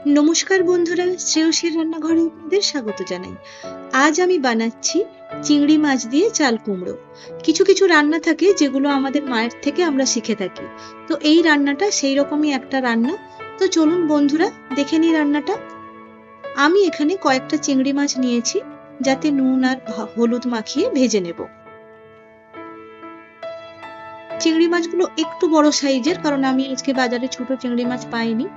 নমস্কার বন্ধুরা, শ্রেয়সীর রান্নাঘরে আপনাদের স্বাগত জানাই। আজ আমি বানাচ্ছি চিংড়ি মাছ দিয়ে চাল কুমড়ো। কিছু কিছু রান্না থাকে যেগুলো আমাদের মায়ের থেকে আমরা শিখে থাকি। তো এই রান্নাটা সেই রকমই একটা রান্না। তো চলুন বন্ধুরা দেখে নিই রান্নাটা। আমি এখানে কয়েকটা চিংড়ি মাছ নিয়েছি, যাতে নুন আর হলুদ মাখিয়ে ভেজে নেব। চিংড়ি মাছগুলো একটু বড় সাইজের, কারণ আমি আজকে বাজারে ছোট চিংড়ি মাছ পাইনি,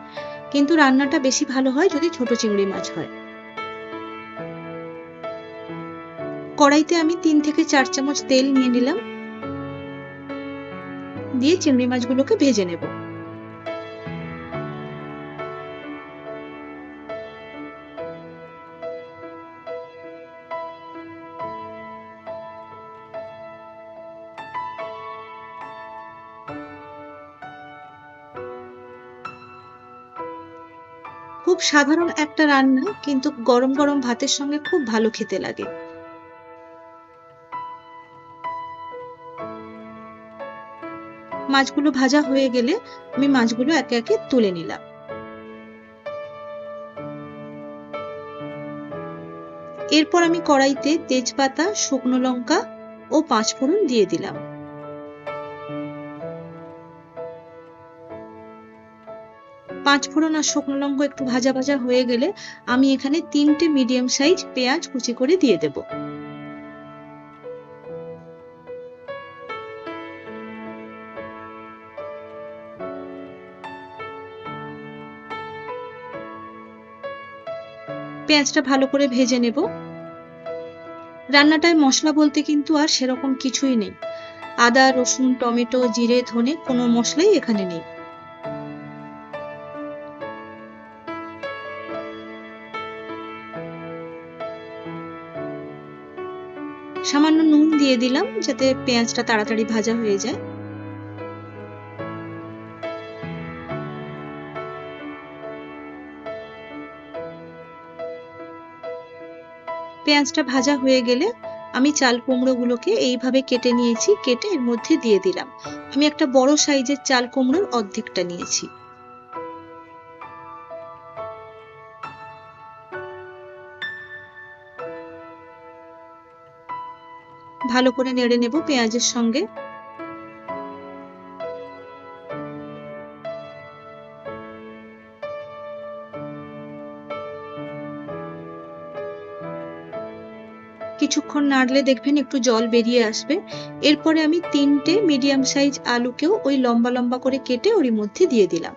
কিন্তু রান্নাটা বেশি ভালো হয় যদি ছোট চিংড়ি মাছ হয়। কড়াইতে আমি 3 থেকে 4 চামচ তেল নিয়ে নিলাম, দিয়ে চিংড়ি মাছগুলোকে ভেজে নেব। খুব সাধারণ একটা রান্না, কিন্তু গরম গরম ভাতের সঙ্গে খুব ভালো খেতে লাগে। মাছগুলো ভাজা হয়ে গেলে আমি মাছগুলো একে একে তুলে নিলাম। এরপর আমি কড়াইতে তেজপাতা, শুকনো লঙ্কা ও 5 ফোড়ন দিয়ে দিলাম। পাঁচ ফোড়ন আর শুকনো লঙ্কা একটু ভাজা ভাজা হয়ে গেলে আমি এখানে 3টে মিডিয়াম সাইজ পেঁয়াজ কুচি করে দিয়ে দেব। পেঁয়াজটা ভালো করে ভেজে নেব। রান্নাটায় মশলা বলতে কিন্তু আর সেরকম কিছুই নেই। আদা, রসুন, টমেটো, জিরে, ধনে কোনো মশলাই এখানে নেই। সামান্য নুন দিয়ে দিলাম, যাতে পেঁয়াজটা তাড়াতাড়ি ভাজা হয়ে যায়। পেঁয়াজটা ভাজা হয়ে গেলে আমি চাল কুমড়োগুলোকে এইভাবে কেটে নিয়েছি, কেটে এর মধ্যে দিয়ে দিলাম। আমি একটা বড় সাইজের চাল কুমড়োর অর্ধেকটা নিয়েছি। ভালো করে নেড়ে নেব পেঁয়াজের সঙ্গে। কিছুক্ষণ নাড়লে দেখবেন একটু জল বেরিয়ে আসবে। এরপরে আমি 3টে মিডিয়াম সাইজ আলুকেও ওই লম্বা লম্বা করে কেটে ওর মধ্যে দিয়ে দিলাম।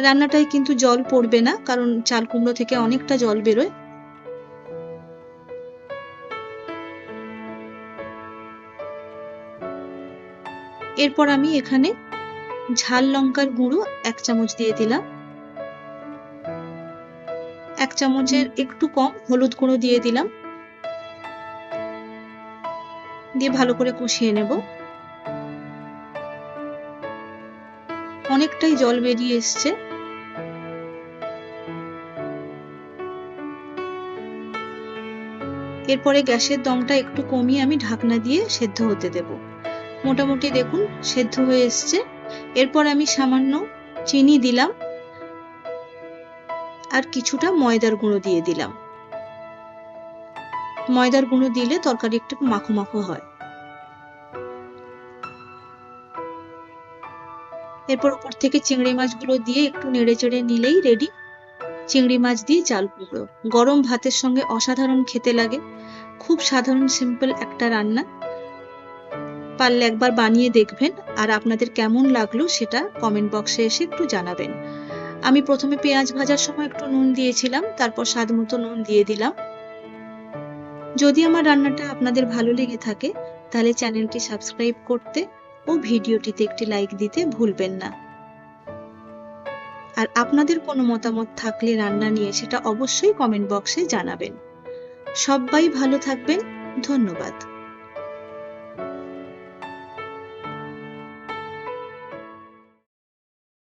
রান্নাটায় কিন্তু জল পড়বে না, কারণ চাল কুমড়ো থেকে অনেকটা জল বেরোয়। এরপর আমি এখানে ঝাল লঙ্কার গুঁড়ো 1 চামচ দিয়ে দিলাম। 1 চামচের একটু কম হলুদ গুঁড়ো দিয়ে দিলাম, দিয়ে ভালো করে কষিয়ে নেব। অনেকটাই জল বেরিয়ে এসছে। এরপরে গ্যাসের দমটা একটু কমিয়ে আমি ঢাকনা দিয়ে সেদ্ধ হতে দেব। মোটামুটি দেখুন সেদ্ধ হয়ে এসছে। এরপর আমি সামান্য চিনি দিলাম আর কিছুটা ময়দার গুঁড়ো দিয়ে দিলাম। ময়দার গুঁড়ো দিলে তরকারি একটু মাখো মাখো হয়। এরপর উপর থেকে চিংড়ি মাছগুলো দিয়ে একটু নেড়ে চেড়ে নিলেই রেডি চিংড়ি মাছ দিয়ে চাল কুমড়ো। গরম ভাতের সঙ্গে অসাধারণ খেতে লাগে। খুব সাধারণ সিম্পল একটা রান্না। পারলে একবার বানিয়ে দেখবেন, আর আপনাদের কেমন লাগলো সেটা কমেন্ট বক্সে এসে একটু জানাবেন। আমি প্রথমে পেঁয়াজ ভাজার সময় একটু নুন দিয়েছিলাম, তারপর স্বাদ মতো নুন দিয়ে দিলাম। যদি আমার রান্নাটা আপনাদের ভালো লেগে থাকে, তাহলে চ্যানেলটি সাবস্ক্রাইব করতে ও ভিডিওটিতে একটি লাইক দিতে ভুলবেন না। আর আপনাদের কোনো মতামত থাকলে রান্না নিয়ে, সেটা অবশ্যই কমেন্ট বক্সে জানাবেন। সবাই ভালো থাকবেন। ধন্যবাদ।